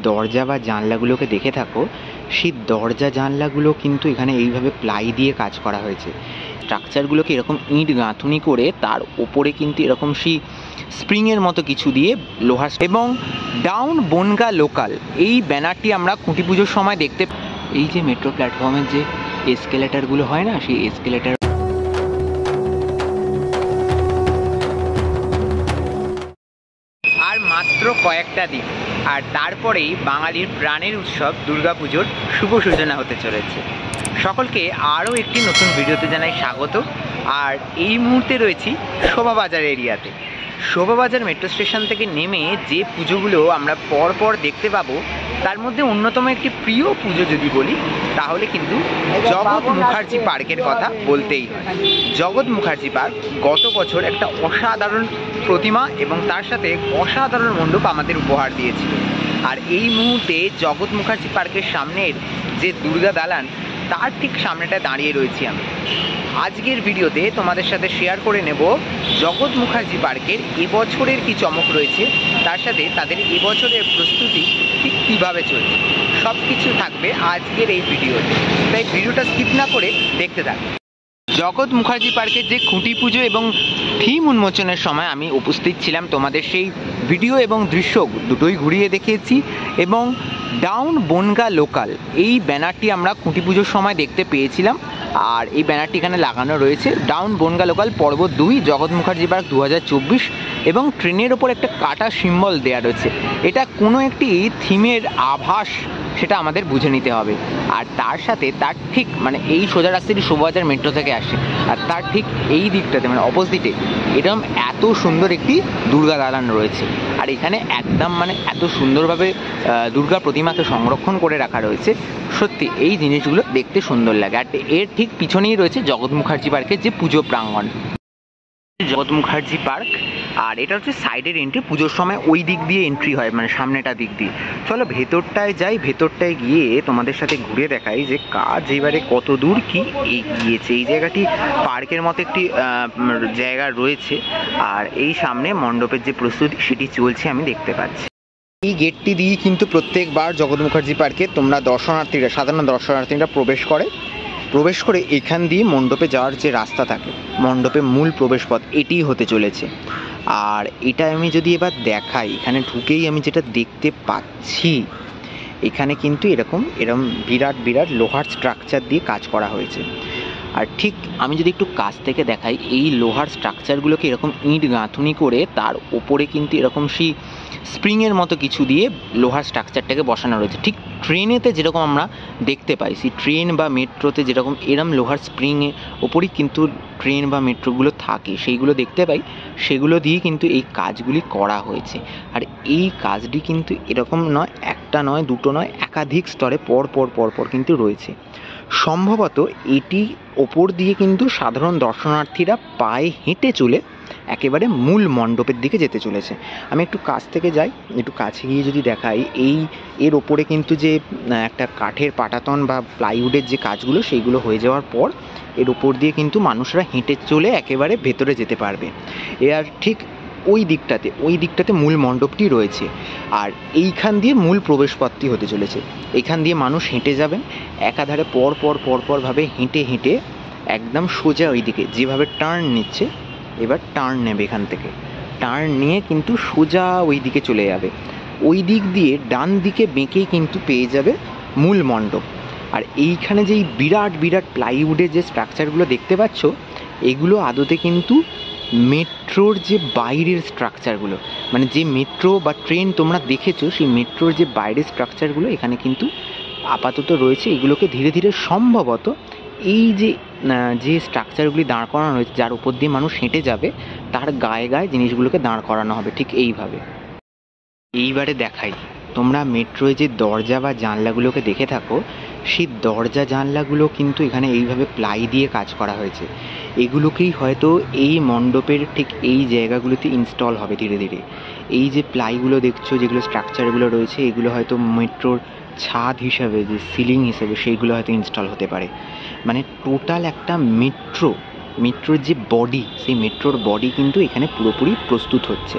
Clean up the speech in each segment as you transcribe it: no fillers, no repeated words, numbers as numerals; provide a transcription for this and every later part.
দরজা বা জানলাগুলোকে দেখে থাকো, সেই দরজা জানলাগুলো কিন্তু এখানে এইভাবে প্লাই দিয়ে কাজ করা হয়েছে। স্ট্রাকচারগুলোকে এরকম ইট গাঁথুনি করে তার ওপরে কিন্তু এরকম সেই স্প্রিংয়ের মতো কিছু দিয়ে লোহার এবং ডাউন বনগা লোকাল এই ব্যানারটি আমরা খুঁটি পুজোর সময় দেখতে। এই যে মেট্রো প্ল্যাটফর্মের যে এসকেলেটারগুলো হয় না, সেই এসকেলেটার আর মাত্র কয়েকটা দিন, আর তারপরেই বাঙালির প্রাণের উৎসব দুর্গাপুজোর শুভ সূচনা হতে চলেছে। সকলকে আরও একটি নতুন ভিডিওতে জানাই স্বাগত। আর এই মুহূর্তে রয়েছি শোভাবাজার এরিয়াতে। শোভাবাজার মেট্রো স্টেশন থেকে নেমে যে পুজোগুলো আমরা পরপর দেখতে পাবো, তার মধ্যে অন্যতম একটি প্রিয় পুজো যদি বলি তাহলে কিন্তু জগৎ মুখার্জি পার্কের কথা বলতেই হয়। জগৎ মুখার্জি পার্ক গত বছর একটা অসাধারণ প্রতিমা এবং তার সাথে অসাধারণ মণ্ডপ আমাদের উপহার দিয়েছিল। আর এই মুহূর্তে জগৎ মুখার্জি পার্কের সামনের যে দুর্গা দালান, তার ঠিক সামনেটায় দাঁড়িয়ে রয়েছি আমি। আজকের ভিডিওতে তোমাদের সাথে শেয়ার করে নেব জগৎ মুখার্জি পার্কের এবছরের কি চমক রয়েছে, তার সাথে তাদের এবছরের প্রস্তুতি ঠিক কীভাবে চলছে। সব কিছু থাকবে আজকের এই ভিডিওতে, তাই ভিডিওটা স্কিপ না করে দেখতে থাকবে। জগৎ মুখার্জি পার্কের যে খুঁটি পুজো এবং থিম উন্মোচনের সময় আমি উপস্থিত ছিলাম, তোমাদের সেই ভিডিও এবং দৃশ্য দুটোই ঘুরিয়ে দেখিয়েছি। এবং ডাউন বনগা লোকাল এই ব্যানারটি আমরা খুঁটি পুজোর সময় দেখতে পেয়েছিলাম, আর এই ব্যানারটি এখানে লাগানো রয়েছে। ডাউন বনগা লোকাল পর্ব 2 জগৎ মুখার্জি পার্ক 2024 এবং ট্রেনের ওপর একটা কাটা সিম্বল দেওয়া রয়েছে। এটা কোনো একটি থিমের আভাস, সেটা আমাদের বুঝে নিতে হবে। আর তার সাথে তার ঠিক মানে এই সোজা রাস্তাটি শোভাবাজার মেট্রো থেকে আসে, আর তার ঠিক এই দিকটাতে মানে অপোজিটে এরকম এত সুন্দর একটি দুর্গা দালান রয়েছে। আর এখানে একদম মানে এত সুন্দরভাবে দুর্গা প্রতিমাকে সংরক্ষণ করে রাখা রয়েছে, সত্যি এই জিনিসগুলো দেখতে সুন্দর লাগে। আর এর ঠিক পিছনেই রয়েছে জগৎ মুখার্জি পার্কের যে পুজো প্রাঙ্গণ, জগৎ মুখার্জি পার্ক। আর এটা হচ্ছে সাইডের এন্ট্রি, পুজোর সময় ওই দিক দিয়ে এন্ট্রি হয়, মানে সামনেটা দিক দিয়ে। চলো ভেতরটায় যাই, ভেতরটায় গিয়ে তোমাদের সাথে ঘুরে দেখাই যে কাজ এবারে কত দূর কি এগিয়েছে। এই জায়গাটি পার্কের মতো একটি জায়গা রয়েছে, আর এই সামনে মণ্ডপের যে প্রস্তুতি সেটি চলছে আমি দেখতে পাচ্ছি। এই গেটটি দিয়ে কিন্তু প্রত্যেকবার জগৎ মুখার্জি পার্কে তোমরা দর্শনার্থীরা, সাধারণ দর্শনার্থীরা প্রবেশ করে এখান দিয়ে মণ্ডপে যাওয়ার যে রাস্তা থাকে, মণ্ডপে মূল প্রবেশপথ এটিই হতে চলেছে। আর এটা আমি যদি এবার দেখাই, এখানে ঢুকেই আমি যেটা দেখতে পাচ্ছি, এখানে কিন্তু এরকম বিরাট বিরাট লোহার স্ট্রাকচার দিয়ে কাজ করা হয়েছে। আর ঠিক আমি যদি একটু কাছ থেকে দেখাই, এই লোহার স্ট্রাকচারগুলোকে এরকম ইট গাঁথুনি করে তার ওপরে কিন্তু এরকম সেই স্প্রিংয়ের মতো কিছু দিয়ে লোহার স্ট্রাকচারটাকে বসানো রয়েছে। ঠিক ট্রেনেতে যেরকম আমরা দেখতে পাই, সেই ট্রেন বা মেট্রোতে যেরকম এরম লোহার স্প্রিংয়ের ওপরই কিন্তু ট্রেন বা মেট্রোগুলো থাকে, সেইগুলো দেখতে পাই, সেগুলো দিয়ে কিন্তু এই কাজগুলি করা হয়েছে। আর এই কাজটি কিন্তু এরকম নয়, একটা নয়, দুটো নয়, একাধিক স্তরে পর কিন্তু রয়েছে। সম্ভবত এটি ওপর দিয়ে কিন্তু সাধারণ দর্শনার্থীরা পায়ে হেঁটে চলে একেবারে মূল মণ্ডপের দিকে যেতে চলেছে। আমি একটু কাছ থেকে যাই, একটু কাছে গিয়ে যদি দেখাই, এর ওপরে কিন্তু যে একটা কাঠের পাটাতন বা প্লাইউডের যে কাজগুলো, সেইগুলো হয়ে যাওয়ার পর এর ওপর দিয়ে কিন্তু মানুষরা হেঁটে চলে একেবারে ভেতরে যেতে পারবে। আর ঠিক ওই দিকটাতে মূল মণ্ডপটি রয়েছে, আর এইখান দিয়ে মূল প্রবেশপথটি হতে চলেছে। এখান দিয়ে মানুষ হেঁটে যাবেন, একাধারে পরভাবে হেঁটে একদম সোজা ওই দিকে যেভাবে টার্ন নিচ্ছে, এবার টার্ন নেবে, এখান থেকে টার্ন নিয়ে কিন্তু সোজা ওই দিকে চলে যাবে। ওই দিক দিয়ে ডান দিকে বেঁকেই কিন্তু পেয়ে যাবে মূল মণ্ডপ। আর এইখানে যেই বিরাট বিরাট প্লাইউডের যে স্ট্রাকচারগুলো দেখতে পাচ্ছ, এগুলো আদতে কিন্তু মেট্রোর যে বাইরের স্ট্রাকচারগুলো, মানে যে মেট্রো বা ট্রেন তোমরা দেখেছো, সেই মেট্রোর যে বাইরের স্ট্রাকচারগুলো এখানে কিন্তু আপাতত রয়েছে। এগুলোকে ধীরে ধীরে সম্ভবত এই যে স্ট্রাকচারগুলি দাঁড় করানো রয়েছে, যার উপর দিয়ে মানুষ হেঁটে যাবে, তার গায়ে জিনিসগুলোকে দাঁড় করানো হবে ঠিক এইভাবে। এইবারে দেখাই, তোমরা মেট্রোয় যে দরজা বা জানলাগুলোকে দেখে থাকো, সেই দরজা জানলাগুলো কিন্তু এখানে এইভাবে প্লাই দিয়ে কাজ করা হয়েছে। এগুলোকেই হয়তো এই মণ্ডপের ঠিক এই জায়গাগুলোতে ইনস্টল হবে ধীরে ধীরে। এই যে প্লাইগুলো দেখছো, যেগুলো স্ট্রাকচারগুলো রয়েছে, এগুলো হয়তো মেট্রোর ছাদ হিসাবে, যে সিলিং হিসেবে, সেইগুলো হয়তো ইনস্টল হতে পারে। মানে টোটাল একটা মেট্রোর যে বডি, সেই মেট্রোর বডি কিন্তু এখানে পুরোপুরি প্রস্তুত হচ্ছে।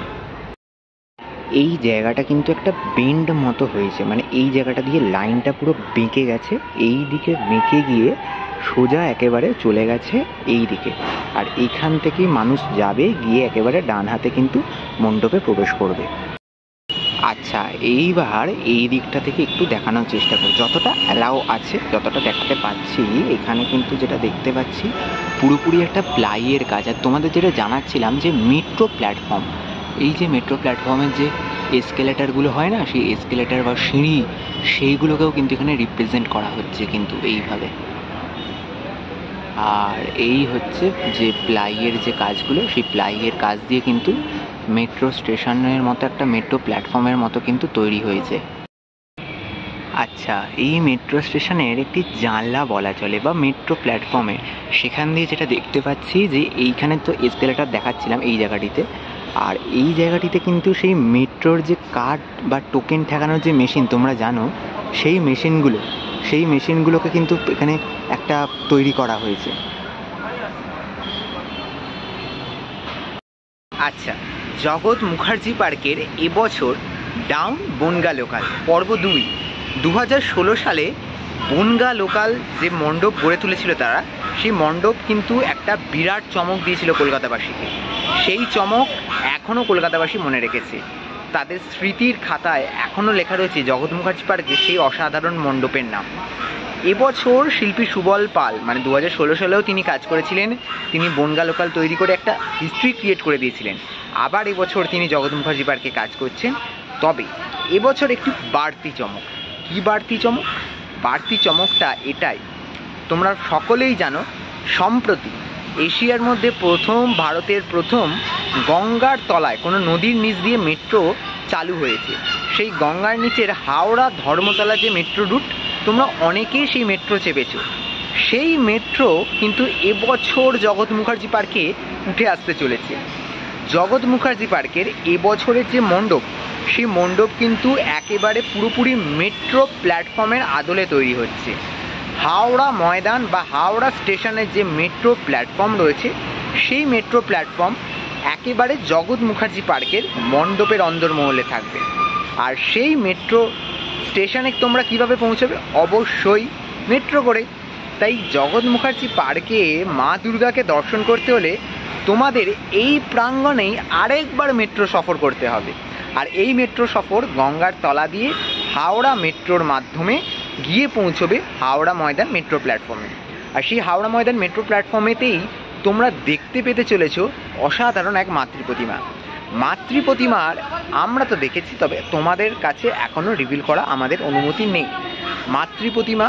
এই জায়গাটা কিন্তু একটা বেন্ড মতো হয়েছে, মানে এই জায়গাটা দিয়ে লাইনটা পুরো বেঁকে গেছে, এই দিকে বেঁকে গিয়ে সোজা একেবারে চলে গেছে এই দিকে। আর এইখান থেকেই মানুষ যাবে, গিয়ে একেবারে ডান হাতে কিন্তু মণ্ডপে প্রবেশ করবে। আচ্ছা, এইবার এই দিকটা থেকে একটু দেখানোর চেষ্টা করি, যতটা অ্যালাউ আছে ততটা দেখাতে পাচ্ছি। এখানে কিন্তু যেটা দেখতে পাচ্ছি পুরোপুরি একটা প্লাইয়ের কাজ। আর তোমাদের যেটা জানাচ্ছিলাম যে মেট্রো প্ল্যাটফর্ম, এই যে মেট্রো প্ল্যাটফর্মের যে এসকেলেটারগুলো হয় না, সেই এসকেলেটার বা সিঁড়ি, সেইগুলোকেও কিন্তু এখানে রিপ্রেজেন্ট করা হচ্ছে কিন্তু এইভাবে। আর এই হচ্ছে যে প্লাইয়ের যে কাজগুলো, সেই প্লাইয়ের কাজ দিয়ে কিন্তু মেট্রো স্টেশনের মতো একটা মেট্রো প্ল্যাটফর্মের মতো কিন্তু তৈরি হয়েছে। আচ্ছা, এই মেট্রো স্টেশনের একটি জানলা বলা চলে বা মেট্রো প্ল্যাটফর্মে, সেখান দিয়ে যেটা দেখতে পাচ্ছি যে এইখানে তো এসকেলেটার দেখাচ্ছিলাম এই জায়গাটিতে, আর এই জায়গাটিতে কিন্তু সেই মেট্রোর যে কার্ড বা টোকেন ঠেকানোর যে মেশিন তোমরা জানো, সেই মেশিনগুলোকে কিন্তু এখানে একটা তৈরি করা হয়েছে। আচ্ছা, জগৎ মুখার্জি পার্কের এবছর ডাউন বনগা লোকাল পর্ব 2 2016 সালে বনগা লোকাল যে মণ্ডপ গড়ে তুলেছিল তারা, সেই মণ্ডপ কিন্তু একটা বিরাট চমক দিয়েছিল কলকাতাবাসীকে। সেই চমক এখনও কলকাতাবাসী মনে রেখেছে, তাদের স্মৃতির খাতায় এখনও লেখা রয়েছে জগৎ মুখার্জি পার্কে সেই অসাধারণ মণ্ডপের নাম। এবছর শিল্পী সুবল পাল, মানে 2016 সালেও তিনি কাজ করেছিলেন, তিনি বনগা লোকাল তৈরি করে একটা হিস্ট্রি ক্রিয়েট করে দিয়েছিলেন। আবার এবছর তিনি জগৎ মুখার্জি পার্কে কাজ করছেন, তবে এবছর একটি বাড়তি চমক। কি বাড়তি চমক? বাড়তি চমকটা এটাই, তোমরা সকলেই জানো সম্প্রতি এশিয়ার মধ্যে ভারতের প্রথম গঙ্গার তলায় কোনো নদীর নিচ দিয়ে মেট্রো চালু হয়েছে। সেই গঙ্গার নিচের হাওড়া ধর্মতলা যে মেট্রো রুট, তোমরা অনেকেই সেই মেট্রো চেপেছ। সেই মেট্রো কিন্তু এবছর জগৎ মুখার্জি পার্কে উঠে আসতে চলেছে। জগৎ মুখার্জি পার্কের এবছরের যে মণ্ডপ, সেই মণ্ডপ কিন্তু একেবারে পুরোপুরি মেট্রো প্ল্যাটফর্মের আদলে তৈরি হচ্ছে। হাওড়া ময়দান বা হাওড়া স্টেশনের যে মেট্রো প্ল্যাটফর্ম রয়েছে, সেই মেট্রো প্ল্যাটফর্ম একেবারে জগৎ মুখার্জি পার্কের মণ্ডপের অন্দরমহলে থাকবে। আর সেই মেট্রো স্টেশনে তোমরা কিভাবে পৌঁছবে? অবশ্যই মেট্রো করে। তাই জগৎ মুখার্জি পার্কে মা দুর্গাকে দর্শন করতে হলে তোমাদের এই প্রাঙ্গণেই আরেকবার মেট্রো সফর করতে হবে। আর এই মেট্রো সফর গঙ্গার তলা দিয়ে হাওড়া মেট্রোর মাধ্যমে গিয়ে পৌঁছবে হাওড়া ময়দান মেট্রো প্ল্যাটফর্মে। আর সেই হাওড়া ময়দান মেট্রো প্ল্যাটফর্মেতেই তোমরা দেখতে পেতে চলেছ অসাধারণ এক মাতৃপ্রতিমা। মাতৃপ্রতিমার আমরা তো দেখেছি, তবে তোমাদের কাছে এখনও রিভিল করা আমাদের অনুমতি নেই। মাতৃপ্রতিমা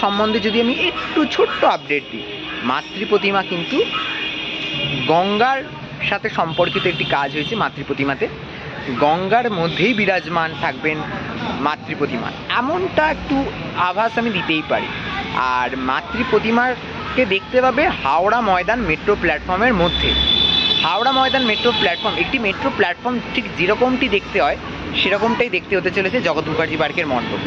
সম্বন্ধে যদি আমি একটু ছোট্ট আপডেট দিই, মাতৃপ্রতিমা কিন্তু গঙ্গার সাথে সম্পর্কিত একটি কাজ হয়েছে। মাতৃপ্রতিমাতে গঙ্গার মধ্যেই বিরাজমান থাকবেন মাতৃপ্রতিমা, এমনটা একটু আভাস আমি দিতেই পারি। আর মাতৃপ্রতিমাকে দেখতে পাবে হাওড়া ময়দান মেট্রো প্ল্যাটফর্মের মধ্যে। হাওড়া ময়দান মেট্রো প্ল্যাটফর্ম, একটি মেট্রো প্ল্যাটফর্ম ঠিক যেরকমটি দেখতে হয় সেরকমটাই দেখতে হতে চলেছে জগৎ মুখার্জি পার্কের মণ্ডপ।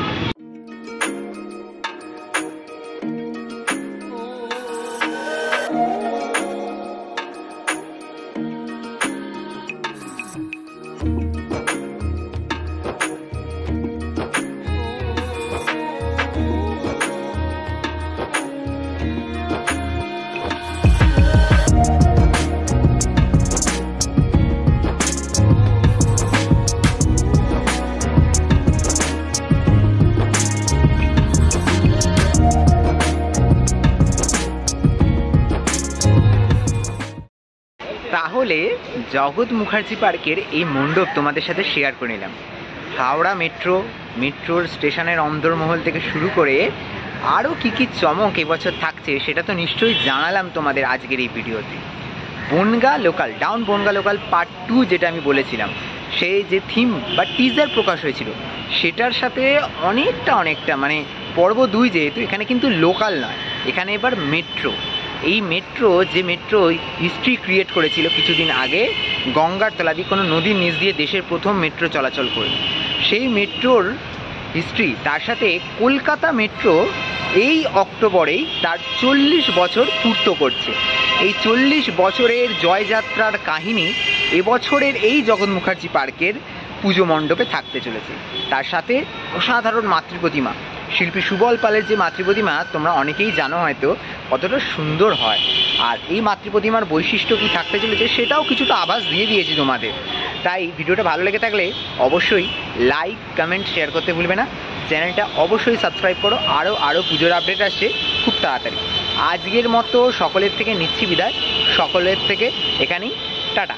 তাহলে জগৎ মুখার্জি পার্কের এই মণ্ডপ তোমাদের সাথে শেয়ার করে নিলাম। হাওড়া মেট্রোর স্টেশনের অন্দরমহল থেকে শুরু করে আরও কী কী চমক এবছর থাকছে সেটা তো নিশ্চয়ই জানালাম তোমাদের আজকের এই ভিডিওতে। Bongaon local, down Bongaon local part 2 যেটা আমি বলেছিলাম, সেই যে থিম বা টিজার প্রকাশ হয়েছিল, সেটার সাথে অনেকটা মানে পর্ব 2 যেহেতু, এখানে কিন্তু লোকাল নয়, এখানে এবার মেট্রো। এই মেট্রো হিস্ট্রি ক্রিয়েট করেছিল কিছুদিন আগে, গঙ্গার তলা দিয়ে কোনো নদীর নিচ দিয়ে দেশের প্রথম মেট্রো চলাচল করে, সেই মেট্রোর হিস্ট্রি, তার সাথে কলকাতা মেট্রো এই অক্টোবরেই তার 40 বছর পূর্ত করছে। এই 40 বছরের জয়যাত্রার কাহিনী এবছরের এই জগৎ মুখার্জি পার্কের পুজো মণ্ডপে থাকতে চলেছে। তার সাথে অসাধারণ মাতৃ প্রতিমা, শিল্পী সুবল পালের যে মাতৃ প্রতিমা তোমরা অনেকেই জানো হয়তো কতটা সুন্দর হয়। আর এই মাতৃ প্রতিমার বৈশিষ্ট্য কী থাকতে চলেছে সেটাও কিছুটা আভাস দিয়ে দিয়েছি তোমাদের। তাই ভিডিওটা ভালো লেগে থাকলে অবশ্যই লাইক, কমেন্ট, শেয়ার করতে ভুলবে না। চ্যানেলটা অবশ্যই সাবস্ক্রাইব করো। আরও পুজোর আপডেট আসছে খুব তাড়াতাড়ি। আজকের মতো সকলের থেকে নিচ্ছি বিদায়। সকলের থেকে এখানেই টাটা।